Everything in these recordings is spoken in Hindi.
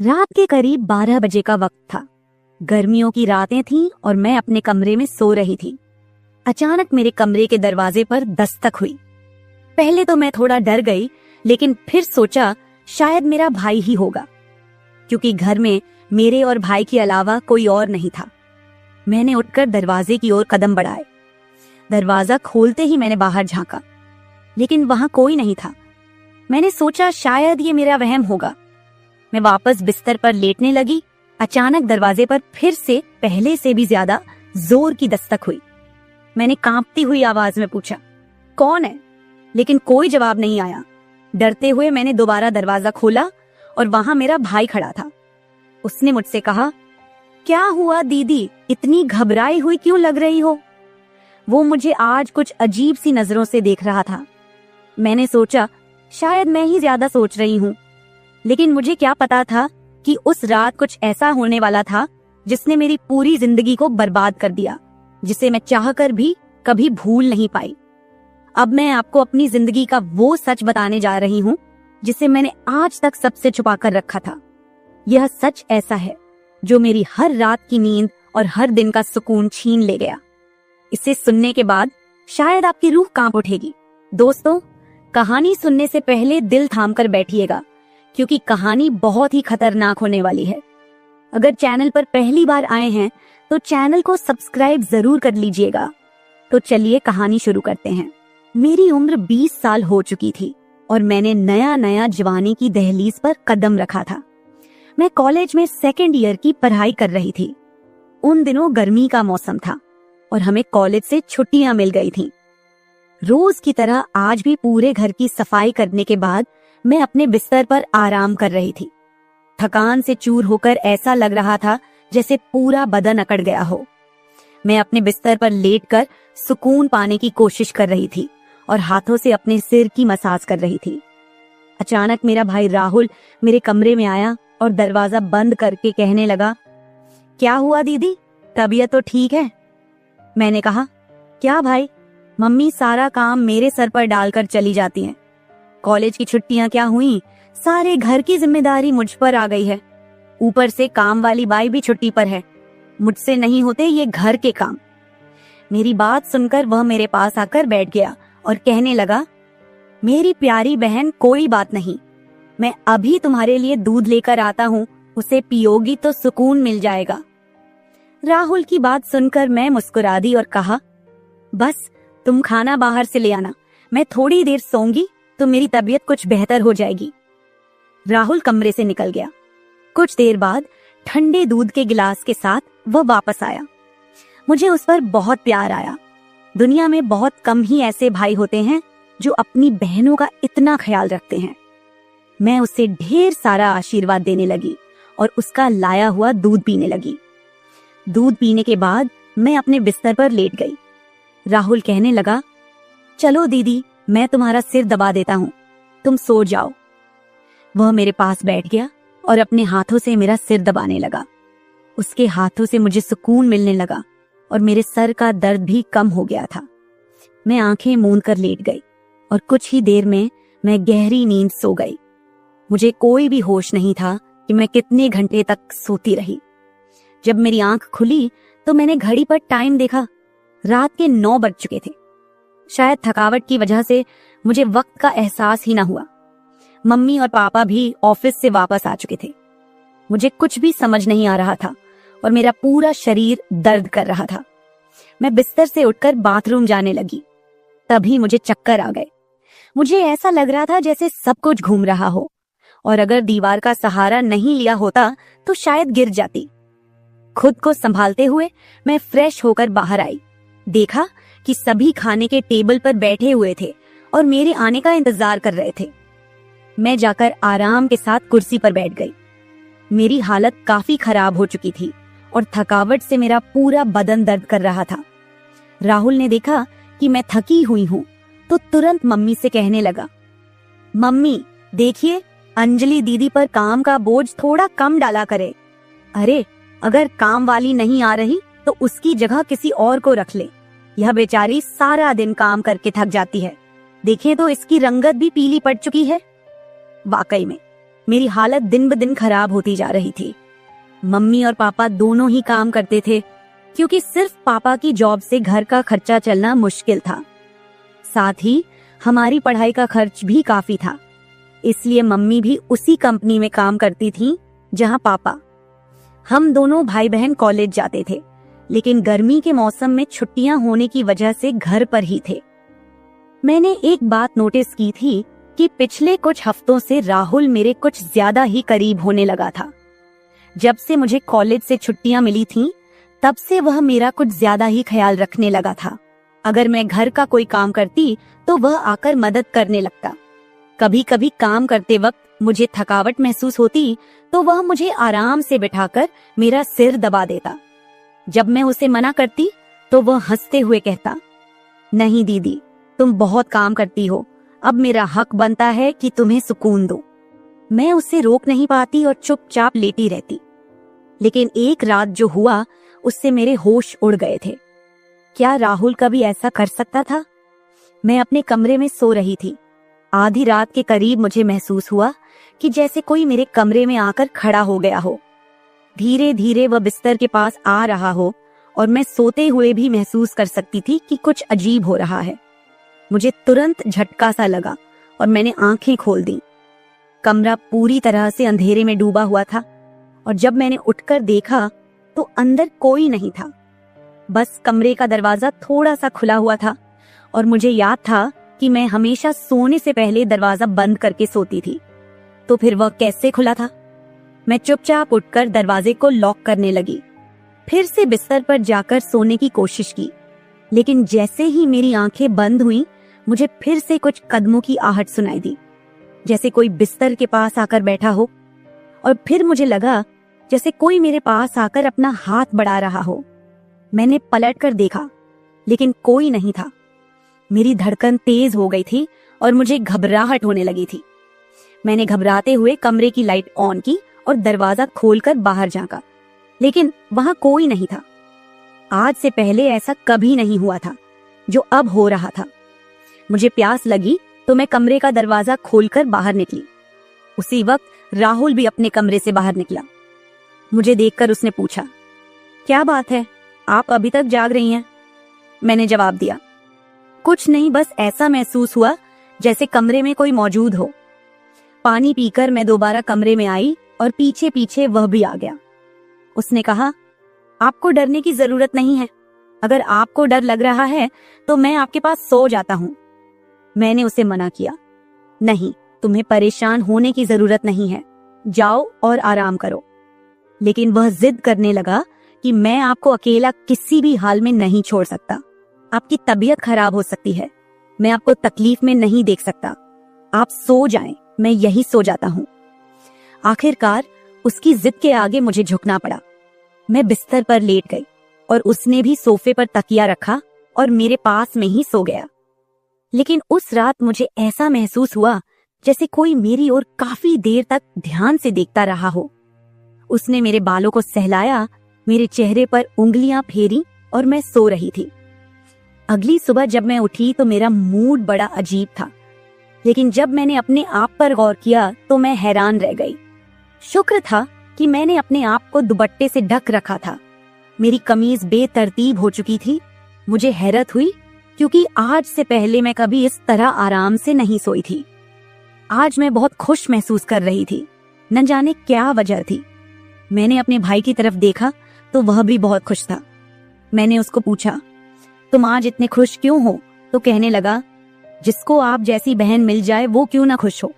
रात के करीब 12 बजे का वक्त था। गर्मियों की रातें थीं और मैं अपने कमरे में सो रही थी। अचानक मेरे कमरे के दरवाजे पर दस्तक हुई। पहले तो मैं थोड़ा डर गई, लेकिन फिर सोचा शायद मेरा भाई ही होगा, क्योंकि घर में मेरे और भाई के अलावा कोई और नहीं था। मैंने उठकर दरवाजे की ओर कदम बढ़ाए। दरवाजा खोलते ही मैंने बाहर झांका, लेकिन वहां कोई नहीं था। मैंने सोचा शायद ये मेरा वहम होगा। मैं वापस बिस्तर पर लेटने लगी। अचानक दरवाजे पर फिर से पहले से भी ज्यादा जोर की दस्तक हुई। मैंने कांपती हुई आवाज में पूछा, कौन है? लेकिन कोई जवाब नहीं आया। डरते हुए मैंने दोबारा दरवाजा खोला और वहां मेरा भाई खड़ा था। उसने मुझसे कहा, क्या हुआ दीदी, इतनी घबराई हुई क्यों लग रही हो? वो मुझे आज कुछ अजीब सी नजरों से देख रहा था। मैंने सोचा शायद मैं ही ज्यादा सोच रही हूँ, लेकिन मुझे क्या पता था कि उस रात कुछ ऐसा होने वाला था जिसने मेरी पूरी जिंदगी को बर्बाद कर दिया, जिसे मैं चाहकर भी कभी भूल नहीं पाई। अब मैं आपको अपनी जिंदगी का वो सच बताने जा रही हूँ जिसे मैंने आज तक सबसे छुपा कर रखा था। यह सच ऐसा है जो मेरी हर रात की नींद और हर दिन का सुकून छीन ले गया। इसे सुनने के बाद शायद आपकी रूह कांप उठेगी। दोस्तों, कहानी सुनने से पहले दिल थाम कर बैठिएगा, क्योंकि कहानी बहुत ही खतरनाक होने वाली है। अगर चैनल पर पहली बार आए हैं तो चैनल को सब्सक्राइब जरूर कर लीजिएगा। तो चलिए कहानी शुरू करते हैं। मेरी उम्र 20 साल हो चुकी थी और मैंने नया नया जवानी की दहलीज पर कदम रखा था। मैं कॉलेज में सेकेंड ईयर की पढ़ाई कर रही थी। उन दिनों गर्मी का मौसम था और हमें कॉलेज से छुट्टियां मिल गई थीं। रोज की तरह आज भी पूरे घर की सफाई करने के बाद मैं अपने बिस्तर पर आराम कर रही थी। थकान से चूर होकर ऐसा लग रहा था जैसे पूरा बदन अकड़ गया हो। मैं अपने बिस्तर पर लेटकर सुकून पाने की कोशिश कर रही थी और हाथों से अपने सिर की मसाज कर रही थी। अचानक मेरा भाई राहुल मेरे कमरे में आया और दरवाजा बंद करके कहने लगा, क्या हुआ दीदी, तबीयत तो ठीक है? मैंने कहा, क्या भाई, मम्मी सारा काम मेरे सर पर डालकर चली जाती हैं। कॉलेज की छुट्टियां क्या हुई, सारे घर की जिम्मेदारी मुझ पर आ गई है। ऊपर से काम वाली बाई भी छुट्टी पर है। मुझसे नहीं होते ये घर के काम। मेरी बात सुनकर वह मेरे पास आकर बैठ गया और कहने लगा, मेरी प्यारी बहन, कोई बात नहीं, मैं अभी तुम्हारे लिए दूध लेकर आता हूँ, उसे पियोगी तो सुकून मिल जाएगा। राहुल की बात सुनकर मैं मुस्कुरा दी और कहा, बस तुम खाना बाहर से ले आना, मैं थोड़ी देर सोऊंगी तो मेरी तबीयत कुछ बेहतर हो जाएगी। राहुल कमरे से निकल गया। कुछ देर बाद ठंडे दूध के गिलास के साथ वह वापस आया। मुझे उस पर बहुत प्यार आया। दुनिया में बहुत कम ही ऐसे भाई होते हैं जो अपनी बहनों का इतना ख्याल रखते हैं। मैं उसे ढेर सारा आशीर्वाद देने लगी और उसका लाया हुआ दूध पीने लगी। दूध पीने के बाद मैं अपने बिस्तर पर लेट गई। राहुल कहने लगा, चलो दीदी, मैं तुम्हारा सिर दबा देता हूँ, तुम सो जाओ। वह मेरे पास बैठ गया और अपने हाथों से मेरा सिर दबाने लगा। उसके हाथों से मुझे सुकून मिलने लगा और मेरे सर का दर्द भी कम हो गया था। मैं आंखें मूंद कर लेट गई और कुछ ही देर में मैं गहरी नींद सो गई। मुझे कोई भी होश नहीं था कि मैं कितने घंटे तक सोती रही। जब मेरी आंख खुली तो मैंने घड़ी पर टाइम देखा। रात के 9 बज चुके थे। शायद थकावट की वजह से मुझे वक्त का एहसास ही ना हुआ। मम्मी और पापा भी ऑफिस से वापस आ चुके थे। मुझे कुछ भी समझ नहीं आ रहा था और मेरा पूरा शरीर दर्द कर रहा था। मैं बिस्तर से उठकर बाथरूम जाने लगी। तभी मुझे चक्कर आ गए। मुझे ऐसा लग रहा था जैसे सब कुछ घूम रहा हो और अगर दीवार का सहारा नहीं लिया होता तो शायद गिर जाती। खुद को संभालते हुए मैं फ्रेश होकर बाहर आई। देखा कि सभी खाने के टेबल पर बैठे हुए थे और मेरे आने का इंतजार कर रहे थे। मैं जाकर आराम के साथ कुर्सी पर बैठ गई। मेरी हालत काफी खराब हो चुकी थी और थकावट से मेरा पूरा बदन दर्द कर रहा था। राहुल ने देखा कि मैं थकी हुई हूँ तो तुरंत मम्मी से कहने लगा, मम्मी देखिए, अंजलि दीदी पर काम का बोझ थोड़ा कम डाला करे। अरे, अगर काम वाली नहीं आ रही तो उसकी जगह किसी और को रख ले। यह बेचारी सारा दिन काम करके थक जाती है। देखें तो इसकी रंगत भी पीली पड़ चुकी है। वाकई में मेरी हालत दिन ब दिन खराब होती जा रही थी। मम्मी और पापा दोनों ही काम करते थे, क्योंकि सिर्फ पापा की जॉब से घर का खर्चा चलना मुश्किल था। साथ ही हमारी पढ़ाई का खर्च भी काफी था, इसलिए मम्मी भी उसी कंपनी में काम करती थी जहां पापा। हम दोनों भाई बहन कॉलेज जाते थे, लेकिन गर्मी के मौसम में छुट्टियां होने की वजह से घर पर ही थे। मैंने एक बात नोटिस की थी कि पिछले कुछ हफ्तों से राहुल मेरे कुछ ज्यादा ही करीब होने लगा था। जब से मुझे कॉलेज से छुट्टियां मिली थीं, तब से वह मेरा कुछ ज्यादा ही ख्याल रखने लगा था। अगर मैं घर का कोई काम करती तो वह आकर मदद करने लगता। कभी कभी काम करते वक्त मुझे थकावट महसूस होती तो वह मुझे आराम से बिठाकर मेरा सिर दबा देता। जब मैं उसे मना करती तो वह हंसते हुए कहता, नहीं दीदी, तुम बहुत काम करती हो, अब मेरा हक बनता है कि तुम्हें सुकून दो। मैं उसे रोक नहीं पाती और चुपचाप लेटी रहती। लेकिन एक रात जो हुआ, उससे मेरे होश उड़ गए थे। क्या राहुल कभी ऐसा कर सकता था? मैं अपने कमरे में सो रही थी। आधी रात के करीब मुझे महसूस हुआ कि जैसे कोई मेरे कमरे में आकर खड़ा हो गया हो। धीरे धीरे वह बिस्तर के पास आ रहा हो और मैं सोते हुए भी महसूस कर सकती थी कि कुछ अजीब हो रहा है। मुझे तुरंत झटका सा लगा और मैंने आंखें खोल दी। कमरा पूरी तरह से अंधेरे में डूबा हुआ था और जब मैंने उठकर देखा तो अंदर कोई नहीं था। बस कमरे का दरवाजा थोड़ा सा खुला हुआ था और मुझे याद था कि मैं हमेशा सोने से पहले दरवाजा बंद करके सोती थी। तो फिर वह कैसे खुला था? मैं चुपचाप उठकर दरवाजे को लॉक करने लगी। फिर से बिस्तर पर जाकर सोने की कोशिश की, लेकिन जैसे ही मेरी आंखें बंद हुईं, मुझे फिर से कुछ कदमों की आहट सुनाई दी, जैसे कोई बिस्तर के पास आकर बैठा हो। और फिर मुझे लगा जैसे कोई मेरे पास आकर अपना हाथ बढ़ा रहा हो। मैंने पलटकर देखा, लेकिन कोई नहीं था। मेरी धड़कन तेज हो गई थी और मुझे घबराहट होने लगी थी। मैंने घबराते हुए कमरे की लाइट ऑन की और दरवाजा खोलकर बाहर झांका, लेकिन वहां कोई नहीं था। आज से पहले ऐसा कभी नहीं हुआ था जो अब हो रहा था। मुझे प्यास लगी तो मैं कमरे का दरवाजा खोलकर बाहर निकली। उसी वक्त राहुल भी अपने कमरे से बाहर निकला। मुझे देखकर उसने पूछा, क्या बात है, आप अभी तक जाग रही हैं? मैंने जवाब दिया, कुछ नहीं, बस ऐसा महसूस हुआ जैसे कमरे में कोई मौजूद हो। पानी पीकर मैं दोबारा कमरे में आई और पीछे पीछे वह भी आ गया। उसने कहा, आपको डरने की जरूरत नहीं है। अगर आपको डर लग रहा है तो मैं आपके पास सो जाता हूँ। मैंने उसे मना किया, नहीं, तुम्हें परेशान होने की जरूरत नहीं है, जाओ और आराम करो। लेकिन वह जिद करने लगा कि मैं आपको अकेला किसी भी हाल में नहीं छोड़ सकता। आपकी तबीयत खराब हो सकती है, मैं आपको तकलीफ में नहीं देख सकता। आप सो जाएं, मैं यही सो जाता हूँ। आखिरकार उसकी जिद के आगे मुझे झुकना पड़ा। मैं बिस्तर पर लेट गई और उसने भी सोफे पर तकिया रखा और मेरे पास में ही सो गया। लेकिन उस रात मुझे ऐसा महसूस हुआ जैसे कोई मेरी ओर काफी देर तक ध्यान से देखता रहा हो। उसने मेरे बालों को सहलाया, मेरे चेहरे पर उंगलियां फेरी और मैं सो रही थी। अगली सुबह जब मैं उठी तो मेरा मूड बड़ा अजीब था, लेकिन जब मैंने अपने आप पर गौर किया तो मैं हैरान रह गई। शुक्र था कि मैंने अपने आप को दुपट्टे से ढक रखा था। मेरी कमीज बेतरतीब हो चुकी थी। मुझे हैरत हुई क्योंकि आज से पहले मैं कभी इस तरह आराम से नहीं सोई थी। आज मैं बहुत खुश महसूस कर रही थी, न जाने क्या वजह थी। मैंने अपने भाई की तरफ देखा तो वह भी बहुत खुश था। मैंने उसको पूछा, तुम आज इतने खुश क्यों हो? तो कहने लगा, जिसको आप जैसी बहन मिल जाए वो क्यों ना खुश हो।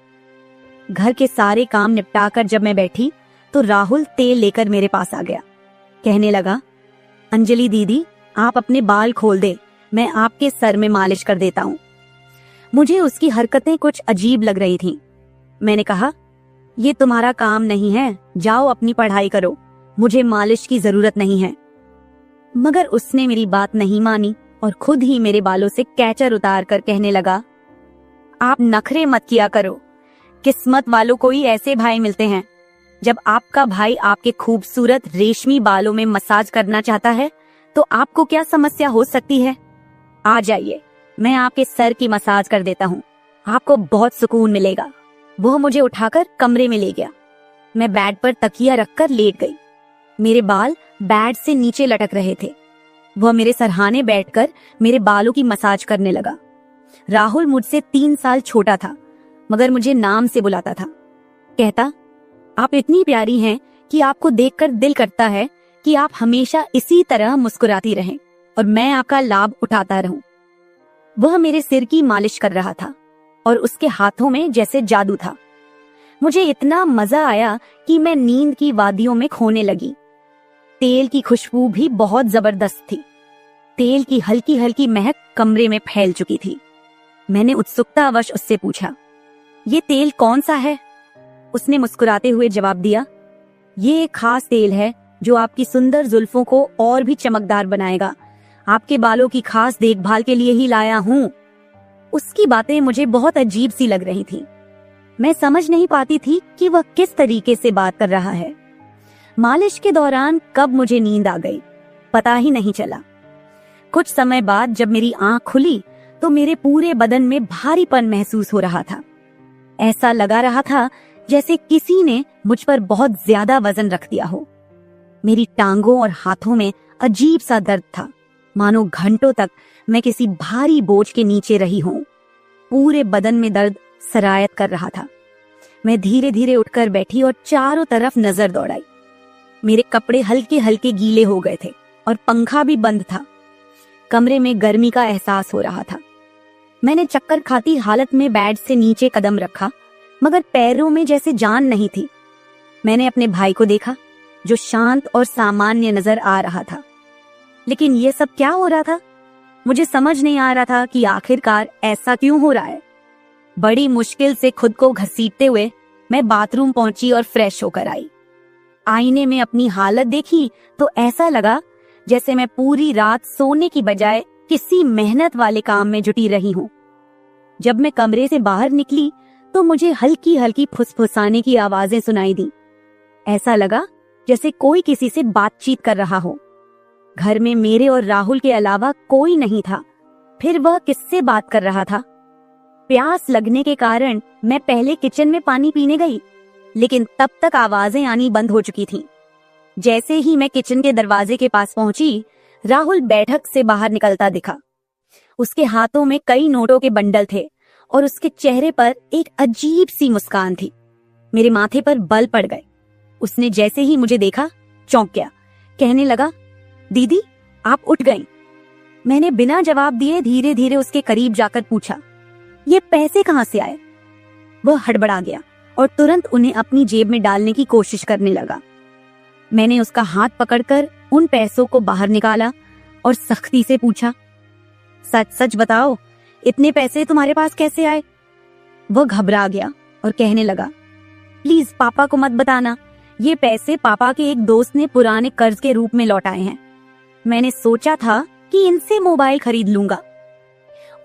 घर के सारे काम निपटाकर जब मैं बैठी तो राहुल तेल लेकर मेरे पास आ गया। कहने लगा, अंजलि दीदी, आप अपने बाल खोल दे, मैं आपके सर में मालिश कर देता हूँ। मुझे उसकी हरकतें कुछ अजीब लग रही थीं। मैंने कहा, ये तुम्हारा काम नहीं है, जाओ अपनी पढ़ाई करो, मुझे मालिश की जरूरत नहीं है। मगर उसने मेरी बात नहीं मानी और खुद ही मेरे बालों से कैचर उतार कर कहने लगा, आप नखरे मत किया करो, किस्मत वालों को ही ऐसे भाई मिलते हैं। जब आपका भाई आपके खूबसूरत रेशमी बालों में मसाज करना चाहता है तो आपको क्या समस्या हो सकती है? आ जाइए, मैं आपके सर की मसाज कर देता हूँ, आपको बहुत सुकून मिलेगा। वह मुझे उठाकर कमरे में ले गया। मैं बेड पर तकिया रखकर लेट गई। मेरे बाल बेड से नीचे लटक रहे थे। वह मेरे सरहाने बैठकर मेरे बालों की मसाज करने लगा। राहुल मुझसे 3 साल छोटा था, मगर मुझे नाम से बुलाता था। कहता, आप इतनी प्यारी हैं कि आपको देखकर दिल करता है कि आप हमेशा इसी तरह मुस्कुराती रहें और मैं आपका लाभ उठाता रहूं। वह मेरे सिर की मालिश कर रहा था और उसके हाथों में जैसे जादू था। मुझे इतना मजा आया कि मैं नींद की वादियों में खोने लगी। तेल की खुशबू भी बहुत जबरदस्त थी। तेल की हल्की हल्की महक कमरे में फैल चुकी थी। मैंने उत्सुकतावश उससे पूछा, ये तेल कौन सा है? उसने मुस्कुराते हुए जवाब दिया, ये एक खास तेल है जो आपकी सुंदर जुल्फों को और भी चमकदार बनाएगा। आपके बालों की खास देखभाल के लिए ही लाया हूँ। उसकी बातें मुझे बहुत अजीब सी लग रही थी। मैं समझ नहीं पाती थी कि वह किस तरीके से बात कर रहा है। मालिश के दौरान कब मुझे नींद आ गई, पता ही नहीं चला। कुछ समय बाद जब मेरी आंख खुली तो मेरे पूरे बदन में भारीपन महसूस हो रहा था। ऐसा लगा रहा था जैसे किसी ने मुझ पर बहुत ज्यादा वजन रख दिया हो। मेरी टांगों और हाथों में अजीब सा दर्द था, मानो घंटों तक मैं किसी भारी बोझ के नीचे रही हूं। पूरे बदन में दर्द सरायत कर रहा था। मैं धीरे धीरे उठकर बैठी और चारों तरफ नजर दौड़ाई। मेरे कपड़े हल्के हल्के गीले हो गए थे और पंखा भी बंद था। कमरे में गर्मी का एहसास हो रहा था। मैंने चक्कर खाती हालत में बेड से नीचे कदम रखा, मगर पैरों में जैसे जान नहीं थी। मैंने अपने भाई को देखा जो शांत और सामान्य नजर आ रहा था। लेकिन यह सब क्या हो रहा था? मुझे समझ नहीं आ रहा था कि आखिरकार ऐसा क्यों हो रहा है। बड़ी मुश्किल से खुद को घसीटते हुए मैं बाथरूम पहुंची और फ्रेश होकर आई। आईने में अपनी हालत देखी तो ऐसा लगा जैसे मैं पूरी रात सोने की बजाय किसी मेहनत वाले काम में जुटी रही हूं। जब मैं कमरे से बाहर निकली तो मुझे हल्की हल्की फुसफुसाने की आवाजें सुनाई दी। ऐसा लगा जैसे कोई किसी से बातचीत कर रहा हो। घर में मेरे और राहुल के अलावा कोई नहीं था। फिर वह किससे बात कर रहा था? प्यास लगने के कारण मैं पहले किचन में पानी पीने गई, लेकिन तब तक आवाजें आनी बंद हो चुकी थीं। जैसे ही मैं किचन के दरवाजे के पास पहुंची, राहुल बैठक से बाहर निकलता दिखा। उसके हाथों में कई नोटों के बंडल थे और उसके चेहरे पर एक अजीब सी मुस्कान थी। मेरे माथे पर बल पड़ गए। उसने जैसे ही मुझे देखा चौंक गया। कहने लगा, दीदी आप उठ गईं। मैंने बिना जवाब दिए धीरे धीरे उसके करीब जाकर पूछा, ये पैसे कहां से आए? वह हड़बड़ा गया और तुरंत उन्हें अपनी जेब में डालने की कोशिश करने लगा। मैंने उसका हाथ पकड़कर उन पैसों को बाहर निकाला और सख्ती से पूछा, सच सच बताओ, इतने पैसे तुम्हारे पास कैसे आए? वह घबरा गया और कहने लगा, प्लीज पापा को मत बताना। ये पैसे पापा के एक दोस्त ने पुराने कर्ज के रूप में लौटाए हैं। मैंने सोचा था कि इनसे मोबाइल खरीद लूंगा।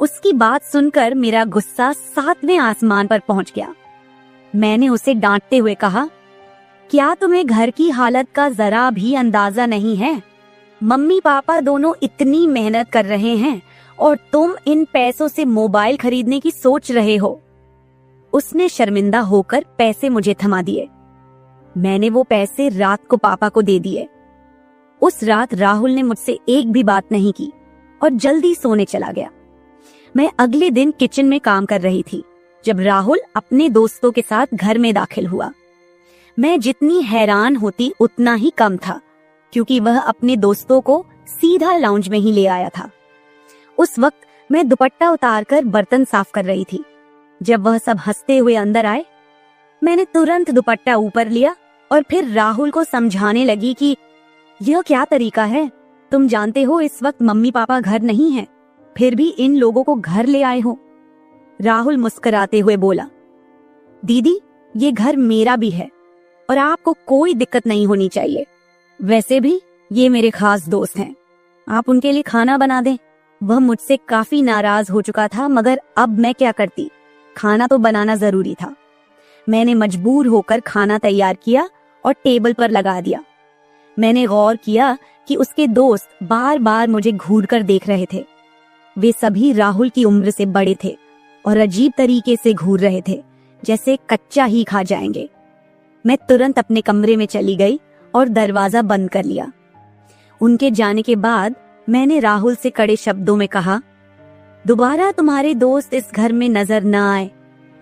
उसकी बात सुनकर मेरा गुस्सा 7वें आसमान पर पहुंच गया। मैंने उसे डांटते हुए कहा, क्या तुम्हें घर की हालत का जरा भी अंदाजा नहीं है? मम्मी पापा दोनों इतनी मेहनत कर रहे हैं और तुम इन पैसों से मोबाइल खरीदने की सोच रहे हो। उसने शर्मिंदा होकर पैसे मुझे थमा दिए। मैंने वो पैसे रात को पापा को दे दिए। उस रात राहुल ने मुझसे एक भी बात नहीं की और जल्दी सोने चला गया। मैं अगले दिन किचन में काम कर रही थी जब राहुल अपने दोस्तों के साथ घर में दाखिल हुआ। मैं जितनी हैरान होती उतना ही कम था, क्योंकि वह अपने दोस्तों को सीधा लाउंज में ही ले आया था। उस वक्त मैं दुपट्टा उतारकर बर्तन साफ कर रही थी। जब वह सब हंसते हुए अंदर आए, मैंने तुरंत दुपट्टा ऊपर लिया और फिर राहुल को समझाने लगी कि यह क्या तरीका है? तुम जानते हो इस वक्त मम्मी पापा घर नहीं हैं, फिर भी इन लोगों को घर ले आए हो। राहुल मुस्कुराते हुए बोला, दीदी ये घर मेरा भी है और आपको कोई दिक्कत नहीं होनी चाहिए। वैसे भी ये मेरे खास दोस्त हैं, आप उनके लिए खाना बना दें। वह मुझसे काफी नाराज हो चुका था, मगर अब मैं क्या करती? खाना तो बनाना जरूरी था। मैंने मजबूर होकर खाना तैयार किया और टेबल पर लगा दिया। मैंने गौर किया कि उसके दोस्त बार बार मुझे घूर कर देख रहे थे। वे सभी राहुल की उम्र से बड़े थे और अजीब तरीके से घूर रहे थे, जैसे कच्चा ही खा जाएंगे। मैं तुरंत अपने कमरे में चली गई और दरवाजा बंद कर लिया। उनके जाने के बाद मैंने राहुल से कड़े शब्दों में कहा, दोबारा तुम्हारे दोस्त इस घर में नजर न आए,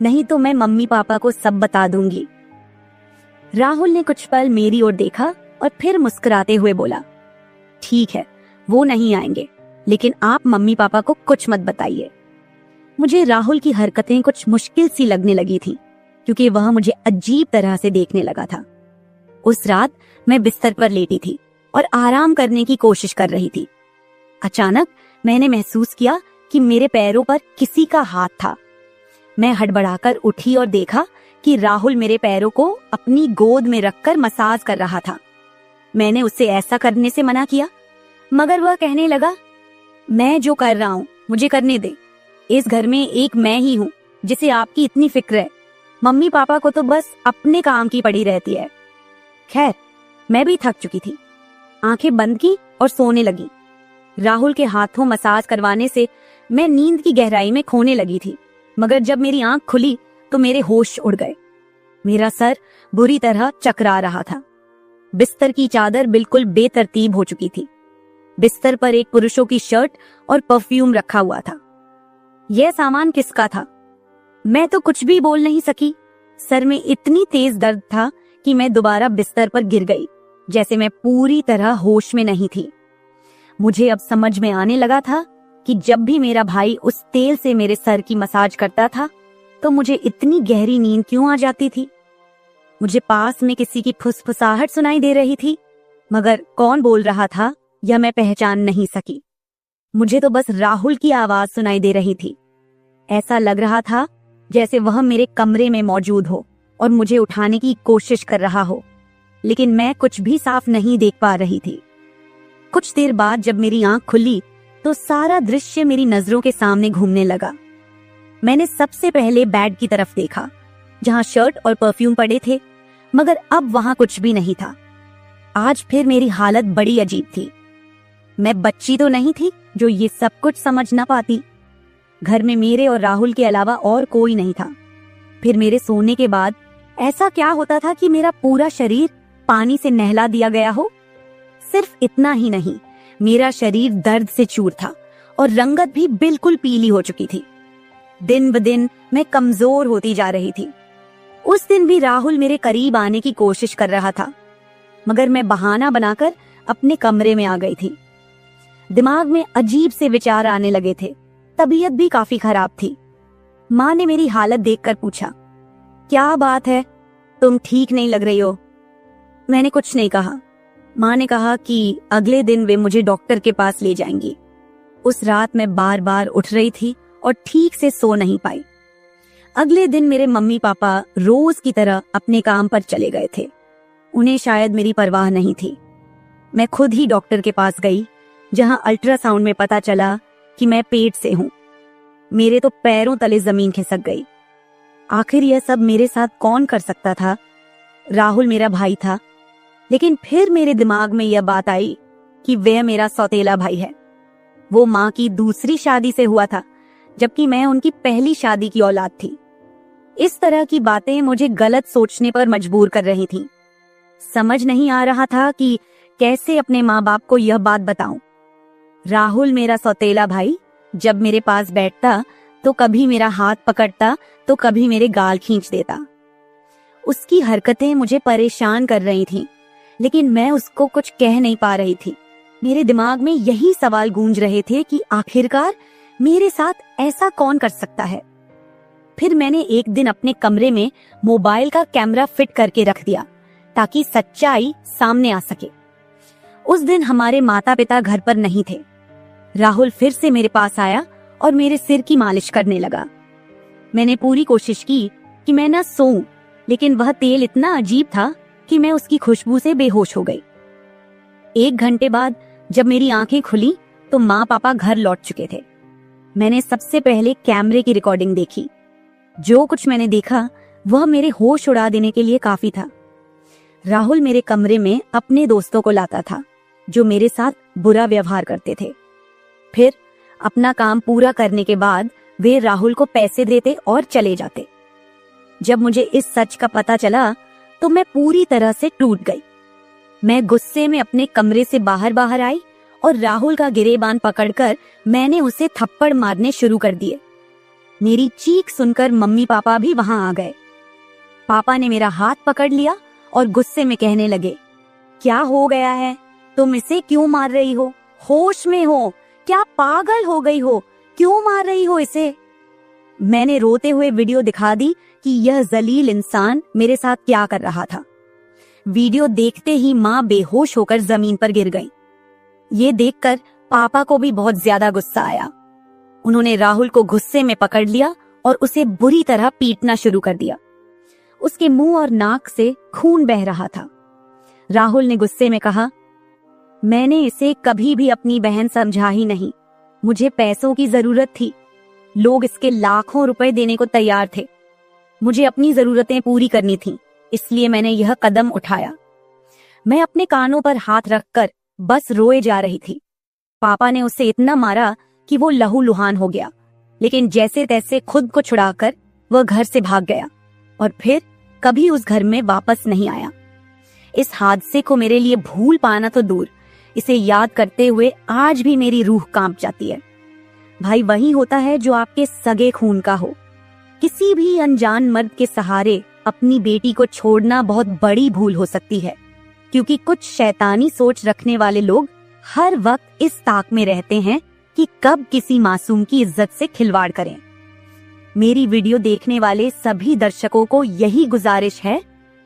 नहीं तो मैं मम्मी पापा को सब बता दूंगी। राहुल ने कुछ पल मेरी ओर देखा और फिर मुस्कुराते हुए बोला, ठीक है, वो नहीं आएंगे, लेकिन आप मम्मी पापा को कुछ मत बताइए। मुझे राहुल की हरकतें कुछ मुश्किल सी लगने लगी थी, क्योंकि वह मुझे अजीब तरह से देखने लगा था। उस रात मैं बिस्तर पर लेटी थी और आराम करने की कोशिश कर रही थी। अचानक मैंने महसूस किया कि मेरे पैरों पर किसी का हाथ था। मैं हड़बड़ाकर उठी और देखा कि राहुल मेरे पैरों को अपनी गोद में रखकर मसाज कर रहा था। मैंने उससे ऐसा करने से मना किया, मगर वह कहने लगा, मैं जो कर रहा हूँ मुझे करने दे। इस घर में एक मैं ही हूँ जिसे आपकी इतनी फिक्र है। मम्मी पापा को तो बस अपने काम की पड़ी रहती है। खैर, मैं भी थक चुकी थी। आंखें बंद की और सोने लगी। राहुल के हाथों मसाज करवाने से मैं नींद की गहराई में खोने लगी थी, मगर जब मेरी आंख खुली तो मेरे होश उड़ गए। मेरा सर बुरी तरह चकरा रहा था। बिस्तर की चादर बिल्कुल बेतरतीब हो चुकी थी। बिस्तर पर एक पुरुषों की शर्ट और परफ्यूम रखा हुआ था। यह सामान किसका था? मैं तो कुछ भी बोल नहीं सकी। सर में इतनी तेज दर्द था कि मैं दोबारा बिस्तर पर गिर गई, जैसे मैं पूरी तरह होश में नहीं थी। मुझे अब समझ में आने लगा था कि जब भी मेरा भाई उस तेल से मेरे सर की मसाज करता था तो मुझे इतनी गहरी नींद क्यों आ जाती थी। मुझे पास में किसी की फुसफुसाहट सुनाई दे रही थी, मगर कौन बोल रहा था यह मैं पहचान नहीं सकी। मुझे तो बस राहुल की आवाज सुनाई दे रही थी। ऐसा लग रहा था जैसे वह मेरे कमरे में मौजूद हो और मुझे उठाने की कोशिश कर रहा हो, लेकिन मैं कुछ भी साफ नहीं देख पा रही थी। कुछ देर बाद जब मेरी आंख खुली तो सारा दृश्य मेरी नजरों के सामने घूमने लगा। मैंने सबसे पहले बेड की तरफ देखा, जहां शर्ट और परफ्यूम पड़े थे, मगर अब वहां कुछ भी नहीं था। आज फिर मेरी हालत बड़ी अजीब थी। मैं बच्ची तो नहीं थी जो ये सब कुछ समझ ना पाती। घर में मेरे और राहुल के अलावा और कोई नहीं था। फिर मेरे सोने के बाद ऐसा क्या होता था कि मेरा पूरा शरीर पानी से नहला दिया गया हो? सिर्फ इतना ही नहीं, मेरा शरीर दर्द से चूर था और रंगत भी बिल्कुल पीली हो चुकी थी। दिन ब दिन मैं कमजोर होती जा रही थी। उस दिन भी राहुल मेरे करीब आने की कोशिश कर रहा था, मगर मैं बहाना बनाकर अपने कमरे में आ गई थी। दिमाग में अजीब से विचार आने लगे थे। तबीयत भी काफी खराब थी। माँ ने मेरी हालत देखकर पूछा, क्या बात है, तुम ठीक नहीं लग रही हो? मैंने कुछ नहीं कहा। माँ ने कहा कि अगले दिन वे मुझे डॉक्टर के पास ले जाएंगी। उस रात मैं बार बार उठ रही थी और ठीक से सो नहीं पाई। अगले दिन मेरे मम्मी पापा रोज की तरह अपने काम पर चले गए थे। उन्हें शायद मेरी परवाह नहीं थी। मैं खुद ही डॉक्टर के पास गई, जहां अल्ट्रासाउंड में पता चला कि मैं पेट से हूं। मेरे तो पैरों तले जमीन खिसक गई। आखिर यह सब मेरे साथ कौन कर सकता था? राहुल मेरा भाई था, लेकिन फिर मेरे दिमाग में यह बात आई कि वह मेरा सौतेला भाई है। वो माँ की दूसरी शादी से हुआ था, जबकि मैं उनकी पहली शादी की औलाद थी। इस तरह की बातें मुझे गलत सोचने पर मजबूर कर रही थीं। समझ नहीं आ रहा था कि कैसे अपने माँ बाप को यह बात बताऊं। राहुल मेरा सौतेला भाई जब मेरे पास बैठता तो कभी मेरा हाथ पकड़ता तो कभी मेरे गाल खींच देता। उसकी हरकतें मुझे परेशान कर रही थीं, लेकिन मैं उसको कुछ कह नहीं पा रही थी। मेरे दिमाग में यही सवाल गूंज रहे थे कि आखिरकार मेरे साथ ऐसा कौन कर सकता है। फिर मैंने एक दिन अपने कमरे में मोबाइल का कैमरा फिट करके रख दिया ताकि सच्चाई सामने आ सके। उस दिन हमारे माता पिता घर पर नहीं थे। राहुल फिर से मेरे पास आया और मेरे सिर की मालिश करने लगा। मैंने पूरी कोशिश की कि मैं ना सोऊं, लेकिन वह तेल इतना अजीब था कि मैं उसकी खुशबू से बेहोश हो गई। 1 घंटे बाद जब मेरी आंखें खुली तो माँ पापा घर लौट चुके थे। मैंने सबसे पहले कैमरे की रिकॉर्डिंग देखी। जो कुछ मैंने देखा वह मेरे होश उड़ा देने के लिए काफी था। राहुल मेरे कमरे में अपने दोस्तों को लाता था जो मेरे साथ बुरा व्यवहार करते थे। फिर अपना काम पूरा करने के बाद वे राहुल को पैसे देते और चले जाते। जब मुझे इस सच का पता चला तो मैं पूरी तरह से टूट गई। मैं गुस्से में अपने कमरे से बाहर आई और राहुल का गिरेबान पकड़कर मैंने उसे थप्पड़ मारने शुरू कर दिए। मेरी चीख सुनकर मम्मी पापा भी वहां आ गए। पापा ने मेरा हाथ पकड़ लिया और गुस्से में कहने लगे, क्या हो गया है? तुम इसे क्यों मार रही हो? होश में हो? क्या पागल हो गई हो? क्यों मार रही हो इसे? मैंने रोते हुए वीडियो दिखा दी कि यह जलील इंसान मेरे साथ क्या कर रहा था। वीडियो देखते ही माँ बेहोश होकर जमीन पर गिर गई। ये देखकर पापा को भी बहुत ज्यादा गुस्सा आया। उन्होंने राहुल को गुस्से में पकड़ लिया और उसे बुरी तरह पीटना शुरू कर दिया। उसके मुंह और नाक से खून बह रहा था। राहुल ने गुस्से में कहा, मैंने इसे कभी भी अपनी बहन समझा ही नहीं। मुझे पैसों की जरूरत थी। लोग इसके लाखों रुपए देने को तैयार थे। मुझे अपनी जरूरतें पूरी करनी थी, इसलिए मैंने यह कदम उठाया। मैं अपने कानों पर हाथ रखकर बस रोए जा रही थी। पापा ने उसे इतना मारा कि वो लहूलुहान हो गया, लेकिन जैसे तैसे खुद को छुड़ाकर वह घर से भाग गया और फिर कभी उस घर में वापस नहीं आया। इस हादसे को मेरे लिए भूल पाना तो दूर, इसे याद करते हुए आज भी मेरी रूह कांप जाती है। भाई वही होता है जो आपके सगे खून का हो। किसी भी अनजान मर्द के सहारे अपनी बेटी को छोड़ना बहुत बड़ी भूल हो सकती है, क्योंकि कुछ शैतानी सोच रखने वाले लोग हर वक्त इस ताक में रहते हैं कि कब किसी मासूम की इज्जत से खिलवाड़ करें। मेरी वीडियो देखने वाले सभी दर्शकों को यही गुजारिश है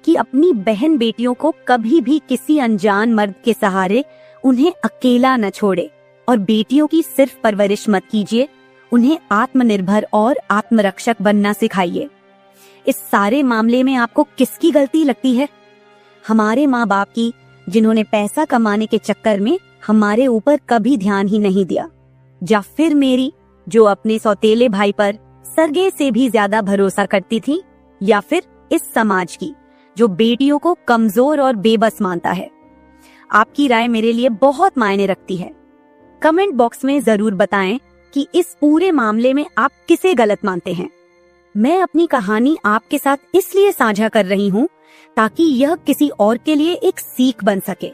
कि अपनी बहन बेटियों को कभी भी किसी अनजान मर्द के सहारे उन्हें अकेला न छोड़े और बेटियों की सिर्फ परवरिश मत कीजिए, उन्हें आत्मनिर्भर और आत्मरक्षक बनना सिखाइए। इस सारे मामले में आपको किसकी गलती लगती है? हमारे माँ बाप की, जिन्होंने पैसा कमाने के चक्कर में हमारे ऊपर कभी ध्यान ही नहीं दिया, या फिर मेरी, जो अपने सौतेले भाई पर सरगे से भी ज्यादा भरोसा करती थी, या फिर इस समाज की, जो बेटियों को कमजोर और बेबस मानता है। आपकी राय मेरे लिए बहुत मायने रखती है। कमेंट बॉक्स में जरूर बताएं कि इस पूरे मामले में आप किसे गलत मानते हैं। मैं अपनी कहानी आपके साथ इसलिए साझा कर रही हूँ ताकि यह किसी और के लिए एक सीख बन सके।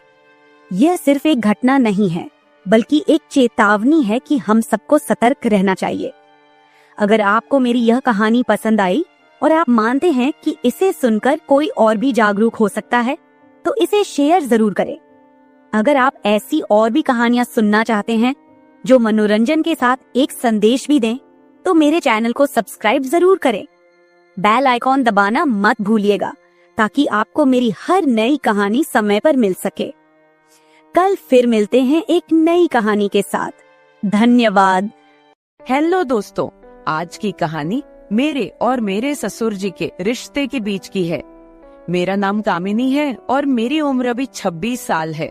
यह सिर्फ एक घटना नहीं है, बल्कि एक चेतावनी है कि हम सबको सतर्क रहना चाहिए। अगर आपको मेरी यह कहानी पसंद आई और आप मानते हैं कि इसे सुनकर कोई और भी जागरूक हो सकता है, तो इसे शेयर जरूर करें। अगर आप ऐसी और भी कहानियां सुनना चाहते हैं जो मनोरंजन के साथ एक संदेश भी दें, तो मेरे चैनल को सब्सक्राइब जरूर करें। बेल आइकॉन दबाना मत भूलिएगा ताकि आपको मेरी हर नई कहानी समय पर मिल सके। कल फिर मिलते हैं एक नई कहानी के साथ। धन्यवाद। हेलो दोस्तों, आज की कहानी मेरे और मेरे ससुर जी के रिश्ते के बीच की है। मेरा नाम कामिनी है और मेरी उम्र अभी 26 साल है।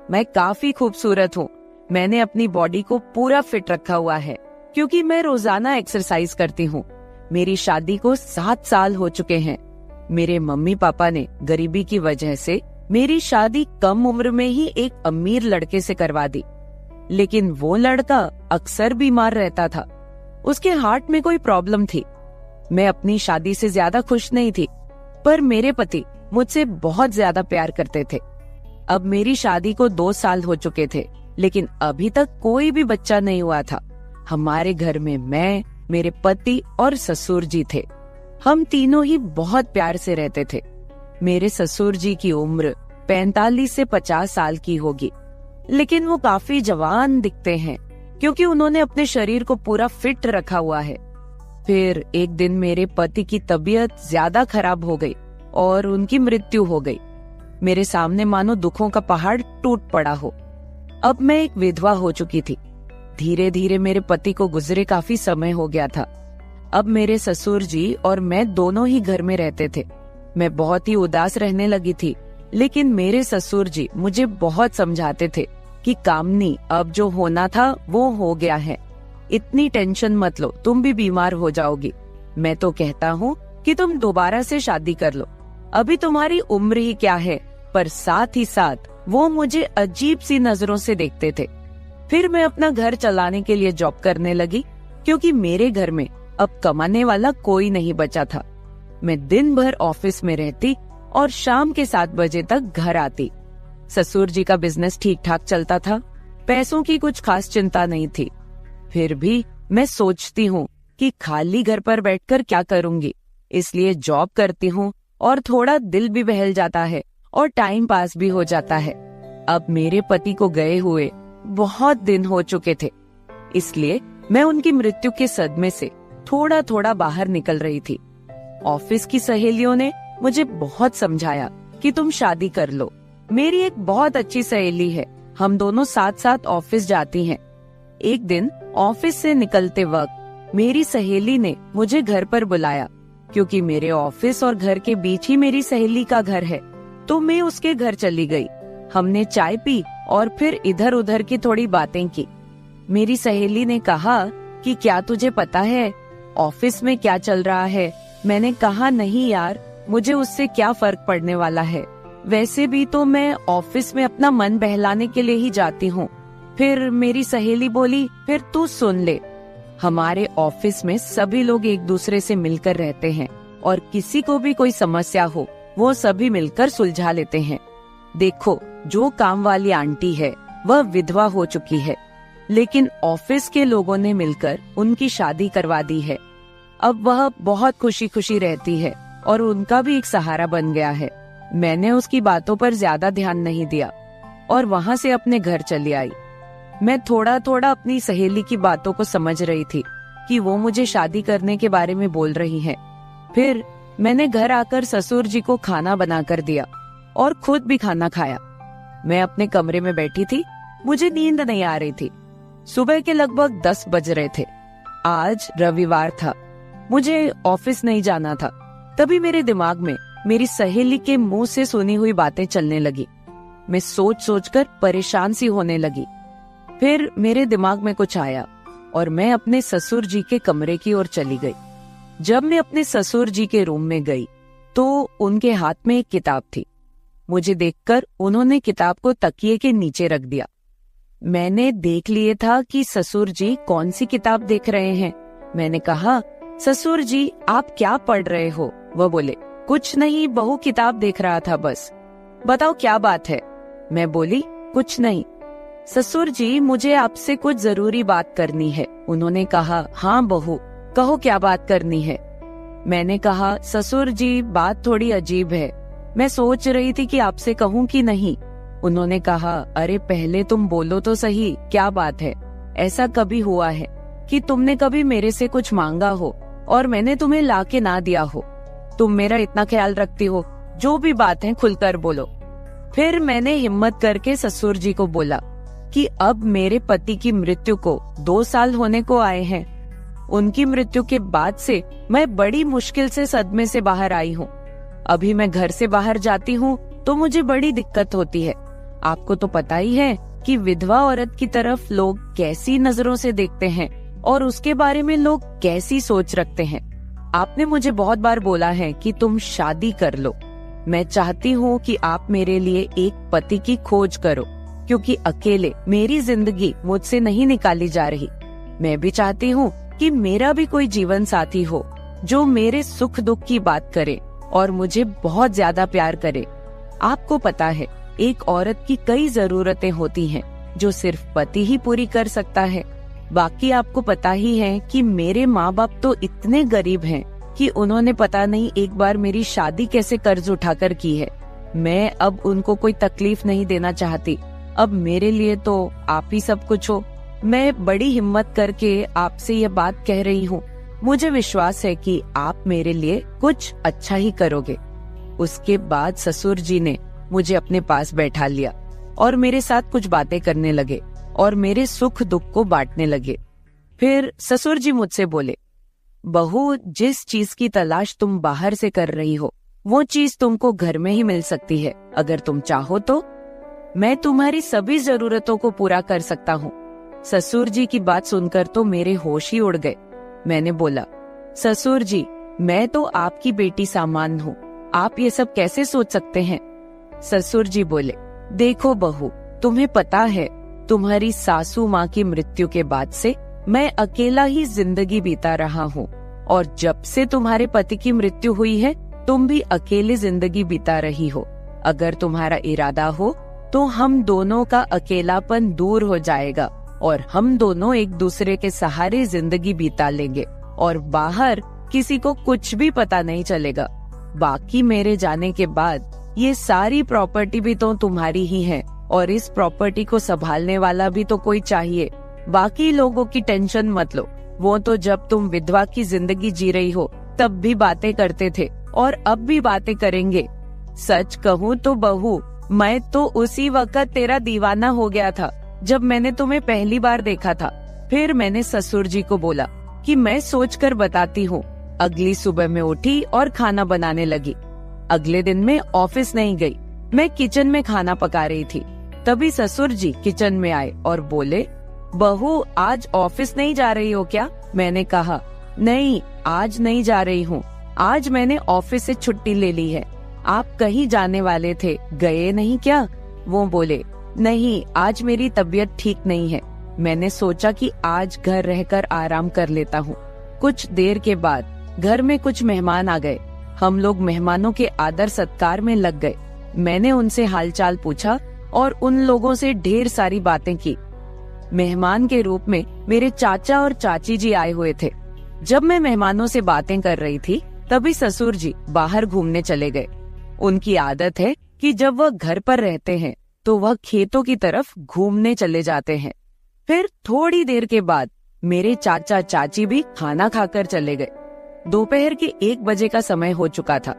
मैं काफी खूबसूरत हूँ। मैंने अपनी बॉडी को पूरा फिट रखा हुआ है क्योंकि मैं रोजाना एक्सरसाइज करती हूँ। मेरी शादी को 7 साल हो चुके हैं। मेरे मम्मी पापा ने गरीबी की वजह से मेरी शादी कम उम्र में ही एक अमीर लड़के से करवा दी, लेकिन वो लड़का अक्सर बीमार रहता था। उसके हार्ट में कोई प्रॉब्लम थी। मैं अपनी शादी से ज्यादा खुश नहीं थी, पर मेरे पति मुझसे बहुत ज्यादा प्यार करते थे। अब मेरी शादी को 2 साल हो चुके थे, लेकिन अभी तक कोई भी बच्चा नहीं हुआ था। हमारे घर में मैं, मेरे पति और ससुर जी थे। हम तीनों ही बहुत प्यार से रहते थे। मेरे ससुर जी की उम्र 45 से 50 साल की होगी, लेकिन वो काफी जवान दिखते हैं क्योंकि उन्होंने अपने शरीर को पूरा फिट रखा हुआ है। फिर एक दिन मेरे पति की तबीयत ज्यादा खराब हो गई और उनकी मृत्यु हो गई। मेरे सामने मानो दुखों का पहाड़ टूट पड़ा हो। अब मैं एक विधवा हो चुकी थी। धीरे धीरे मेरे पति को गुजरे काफी समय हो गया था। अब मेरे ससुर जी और मैं दोनों ही घर में रहते थे। मैं बहुत ही उदास रहने लगी थी, लेकिन मेरे ससुर जी मुझे बहुत समझाते थे कि कामनी, अब जो होना था वो हो गया है, इतनी टेंशन मत लो, तुम भी बीमार हो जाओगी। मैं तो कहता हूँ कि तुम दोबारा से शादी कर लो, अभी तुम्हारी उम्र ही क्या है। पर साथ ही साथ वो मुझे अजीब सी नजरों से देखते थे। फिर मैं अपना घर चलाने के लिए जॉब करने लगी क्योंकि मेरे घर में अब कमाने वाला कोई नहीं बचा था। मैं दिन भर ऑफिस में रहती और शाम के 7 बजे तक घर आती। ससुर जी का बिजनेस ठीक ठाक चलता था, पैसों की कुछ खास चिंता नहीं थी। फिर भी मैं सोचती हूँ कि खाली घर पर बैठकर क्या करूंगी, इसलिए जॉब करती हूँ और थोड़ा दिल भी बहल जाता है और टाइम पास भी हो जाता है। अब मेरे पति को गए हुए बहुत दिन हो चुके थे, इसलिए मैं उनकी मृत्यु के सदमे से थोड़ा थोड़ा बाहर निकल रही थी। ऑफिस की सहेलियों ने मुझे बहुत समझाया कि तुम शादी कर लो। मेरी एक बहुत अच्छी सहेली है, हम दोनों साथ साथ ऑफिस जाती हैं। एक दिन ऑफिस से निकलते वक्त मेरी सहेली ने मुझे घर पर बुलाया, क्योंकि मेरे ऑफिस और घर के बीच ही मेरी सहेली का घर है। तो मैं उसके घर चली गई। हमने चाय पी और फिर इधर उधर की थोड़ी बातें की। मेरी सहेली ने कहा कि क्या तुझे पता है ऑफिस में क्या चल रहा है? मैंने कहा नहीं यार, मुझे उससे क्या फर्क पड़ने वाला है, वैसे भी तो मैं ऑफिस में अपना मन बहलाने के लिए ही जाती हूँ। फिर मेरी सहेली बोली, फिर तू सुन ले, हमारे ऑफिस में सभी लोग एक दूसरे से मिलकर रहते हैं और किसी को भी कोई समस्या हो वो सभी मिलकर सुलझा लेते हैं। देखो, जो काम वाली आंटी है वह विधवा हो चुकी है, लेकिन ऑफिस के लोगों ने मिलकर उनकी शादी करवा दी है। अब वह बहुत खुशी खुशी रहती है और उनका भी एक सहारा बन गया है। मैंने उसकी बातों पर ज्यादा ध्यान नहीं दिया और वहाँ से अपने घर चली आई। मैं थोड़ा थोड़ा अपनी सहेली की बातों को समझ रही थी कि वो मुझे शादी करने के बारे में बोल रही है। फिर मैंने घर आकर ससुर जी को खाना बनाकर दिया और खुद भी खाना खाया। मैं अपने कमरे में बैठी थी, मुझे नींद नहीं आ रही थी। सुबह के लगभग 10 बज रहे थे। आज रविवार था, मुझे ऑफिस नहीं जाना था। तभी मेरे दिमाग में मेरी सहेली के मुंह से सुनी हुई बातें चलने लगी। मैं सोच सोचकर परेशान सी होने लगी। फिर मेरे दिमाग में कुछ आया और मैं अपने ससुर जी के कमरे की ओर चली गई। जब मैं अपने ससुर जी के रूम में गई तो उनके हाथ में एक किताब थी। मुझे देखकर उन्होंने किताब को तकिए के नीचे रख दिया। मैंने देख लिए था कि ससुर जी कौन सी किताब देख रहे हैं। मैंने कहा, ससुर जी आप क्या पढ़ रहे हो? वह बोले, कुछ नहीं बहू, किताब देख रहा था बस। बताओ क्या बात है? मैं बोली, कुछ नहीं ससुर जी, मुझे आपसे कुछ जरूरी बात करनी है। उन्होंने कहा, हाँ बहू कहो, क्या बात करनी है? मैंने कहा, ससुर जी बात थोड़ी अजीब है, मैं सोच रही थी कि आपसे कहूँ कि नहीं। उन्होंने कहा, अरे पहले तुम बोलो तो सही, क्या बात है? ऐसा कभी हुआ है कि तुमने कभी मेरे से कुछ मांगा हो और मैंने तुम्हें लाके ना दिया हो? तुम मेरा इतना ख्याल रखती हो, जो भी बात है खुलकर बोलो। फिर मैंने हिम्मत करके ससुर जी को बोला कि अब मेरे पति की मृत्यु को 2 साल होने को आए हैं। उनकी मृत्यु के बाद से मैं बड़ी मुश्किल से सदमे से बाहर आई हूँ। अभी मैं घर से बाहर जाती हूँ तो मुझे बड़ी दिक्कत होती है। आपको तो पता ही है कि विधवा औरत की तरफ लोग कैसी नजरों से देखते हैं और उसके बारे में लोग कैसी सोच रखते हैं। आपने मुझे बहुत बार बोला है कि तुम शादी कर लो। मैं चाहती हूँ कि आप मेरे लिए एक पति की खोज करो, क्योंकि अकेले मेरी जिंदगी मुझसे नहीं निकाली जा रही। मैं भी चाहती हूँ कि मेरा भी कोई जीवन साथी हो जो मेरे सुख दुख की बात करे और मुझे बहुत ज्यादा प्यार करे। आपको पता है, एक औरत की कई जरूरतें होती हैं जो सिर्फ पति ही पूरी कर सकता है। बाकी आपको पता ही है कि मेरे माँ बाप तो इतने गरीब हैं कि उन्होंने पता नहीं एक बार मेरी शादी कैसे कर्ज उठाकर की है। मैं अब उनको कोई तकलीफ नहीं देना चाहती। अब मेरे लिए तो आप ही सब कुछ हो। मैं बड़ी हिम्मत करके आपसे ये बात कह रही हूँ। मुझे विश्वास है कि आप मेरे लिए कुछ अच्छा ही करोगे। उसके बाद ससुर जी ने मुझे अपने पास बैठा लिया और मेरे साथ कुछ बातें करने लगे और मेरे सुख दुख को बांटने लगे। फिर ससुर जी मुझसे बोले, बहू, जिस चीज की तलाश तुम बाहर से कर रही हो वो चीज तुमको घर में ही मिल सकती है। अगर तुम चाहो तो मैं तुम्हारी सभी जरूरतों को पूरा कर सकता हूँ। ससुर जी की बात सुनकर तो मेरे होश ही उड़ गए। मैंने बोला, ससुर जी, मैं तो आपकी बेटी सामान हूँ, आप ये सब कैसे सोच सकते हैं? ससुर जी बोले, देखो बहू, तुम्हें पता है तुम्हारी सासू माँ की मृत्यु के बाद से मैं अकेला ही जिंदगी बीता रहा हूँ। और जब से तुम्हारे पति की मृत्यु हुई है तुम भी अकेले जिंदगी बिता रही हो। अगर तुम्हारा इरादा हो तो हम दोनों का अकेलापन दूर हो जाएगा और हम दोनों एक दूसरे के सहारे जिंदगी बिता लेंगे और बाहर किसी को कुछ भी पता नहीं चलेगा। बाकी मेरे जाने के बाद ये सारी प्रॉपर्टी भी तो तुम्हारी ही है और इस प्रॉपर्टी को संभालने वाला भी तो कोई चाहिए। बाकी लोगों की टेंशन मत लो, वो तो जब तुम विधवा की जिंदगी जी रही हो तब भी बातें करते थे और अब भी बातें करेंगे। सच कहूँ तो बहू, मैं तो उसी वक्त तेरा दीवाना हो गया था जब मैंने तुम्हें पहली बार देखा था। फिर मैंने ससुर जी को बोला कि मैं सोचकर बताती हूँ। अगली सुबह मैं उठी और खाना बनाने लगी। अगले दिन मैं ऑफिस नहीं गई, मैं किचन में खाना पका रही थी। तभी ससुर जी किचन में आए और बोले, बहू आज ऑफिस नहीं जा रही हो क्या? मैंने कहा, नहीं आज नहीं जा रही हूँ, आज मैंने ऑफिस से छुट्टी ले ली है। आप कहीं जाने वाले थे, गए नहीं क्या? वो बोले, नहीं आज मेरी तबीयत ठीक नहीं है, मैंने सोचा कि आज घर रहकर आराम कर लेता हूँ। कुछ देर के बाद घर में कुछ मेहमान आ गए। हम लोग मेहमानों के आदर सत्कार में लग गए। मैंने उनसे हालचाल पूछा और उन लोगों से ढेर सारी बातें की। मेहमान के रूप में मेरे चाचा और चाची जी आए हुए थे। जब मैं मेहमानों से बातें कर रही थी तभी ससुर जी बाहर घूमने चले गए। उनकी आदत है कि जब वह घर पर रहते हैं तो वह खेतों की तरफ घूमने चले जाते हैं। फिर थोड़ी देर के बाद मेरे चाचा चाची भी खाना खाकर चले गए। दोपहर के 1 बजे का समय हो चुका था।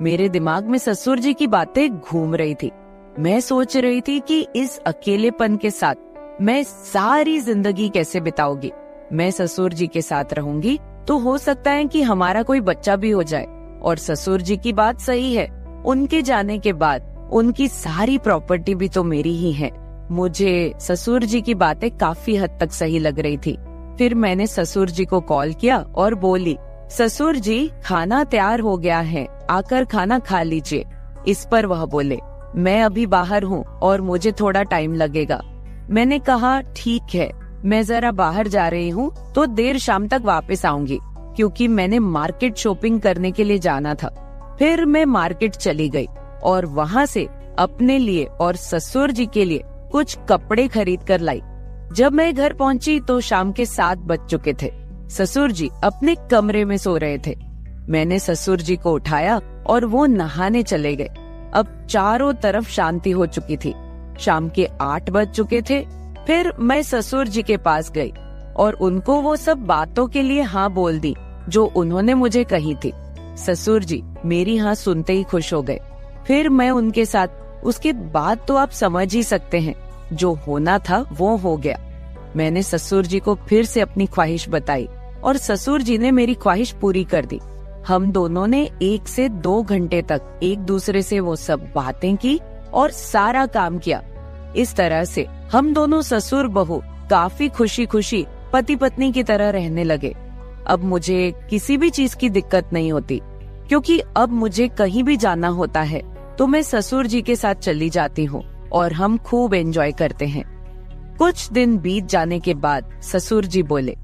मेरे दिमाग में ससुर जी की बातें घूम रही थी। मैं सोच रही थी कि इस अकेलेपन के साथ मैं सारी जिंदगी कैसे बिताऊंगी। मैं ससुर जी के साथ रहूंगी तो हो सकता है कि हमारा कोई बच्चा भी हो जाए। और ससुर जी की बात सही है, उनके जाने के बाद उनकी सारी प्रॉपर्टी भी तो मेरी ही है। मुझे ससुर जी की बातें काफी हद तक सही लग रही थी। फिर मैंने ससुर जी को कॉल किया और बोली, ससुर जी खाना तैयार हो गया है, आकर खाना खा लीजिए। इस पर वह बोले, मैं अभी बाहर हूँ और मुझे थोड़ा टाइम लगेगा। मैंने कहा ठीक है, मैं जरा बाहर जा रही हूँ तो देर शाम तक वापस आऊंगी, क्योंकि मैंने मार्केट शॉपिंग करने के लिए जाना था। फिर मैं मार्केट चली गई और वहाँ से अपने लिए और ससुर जी के लिए कुछ कपड़े खरीद कर लाई। जब मैं घर पहुँची तो शाम के 7 बज चुके थे। ससुर जी अपने कमरे में सो रहे थे। मैंने ससुर जी को उठाया और वो नहाने चले गए। अब चारों तरफ शांति हो चुकी थी। शाम के 8 बज चुके थे। फिर मैं ससुर जी के पास गई और उनको वो सब बातों के लिए हाँ बोल दी जो उन्होंने मुझे कही थी। ससुर जी मेरी हाँ सुनते ही खुश हो गए। फिर मैं उनके साथ, उसके बाद तो आप समझ ही सकते हैं, जो होना था वो हो गया। मैंने ससुर जी को फिर से अपनी ख्वाहिश बताई और ससुर जी ने मेरी ख्वाहिश पूरी कर दी। हम दोनों ने 1 से 2 घंटे तक एक दूसरे से वो सब बातें की और सारा काम किया। इस तरह से हम दोनों ससुर बहू काफी खुशी खुशी पति पत्नी की तरह रहने लगे। अब मुझे किसी भी चीज की दिक्कत नहीं होती, क्योंकि अब मुझे कहीं भी जाना होता है तो मैं ससुर जी के साथ चली जाती हूँ और हम खूब एंजॉय करते हैं। कुछ दिन बीत जाने के बाद ससुर जी बोले,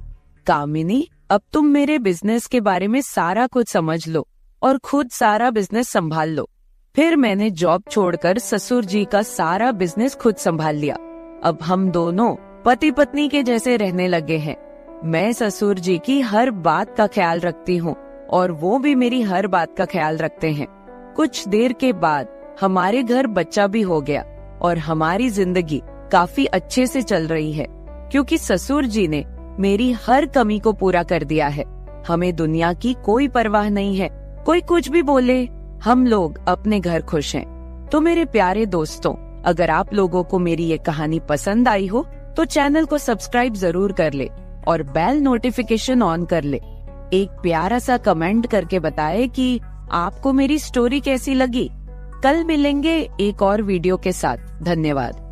कामिनी अब तुम मेरे बिजनेस के बारे में सारा कुछ समझ लो और खुद सारा बिजनेस संभाल लो। फिर मैंने जॉब छोड़कर ससुर जी का सारा बिजनेस खुद संभाल लिया। अब हम दोनों पति पत्नी के जैसे रहने लगे हैं। मैं ससुर जी की हर बात का ख्याल रखती हूँ और वो भी मेरी हर बात का ख्याल रखते हैं। कुछ देर के बाद हमारे घर बच्चा भी हो गया और हमारी जिंदगी काफी अच्छे से चल रही है, क्योंकि ससुर जी ने मेरी हर कमी को पूरा कर दिया है। हमें दुनिया की कोई परवाह नहीं है, कोई कुछ भी बोले, हम लोग अपने घर खुश हैं। तो मेरे प्यारे दोस्तों, अगर आप लोगों को मेरी ये कहानी पसंद आई हो तो चैनल को सब्सक्राइब जरूर कर ले और बेल नोटिफिकेशन ऑन कर ले। एक प्यारा सा कमेंट करके बताएं कि आपको मेरी स्टोरी कैसी लगी। कल मिलेंगे एक और वीडियो के साथ। धन्यवाद।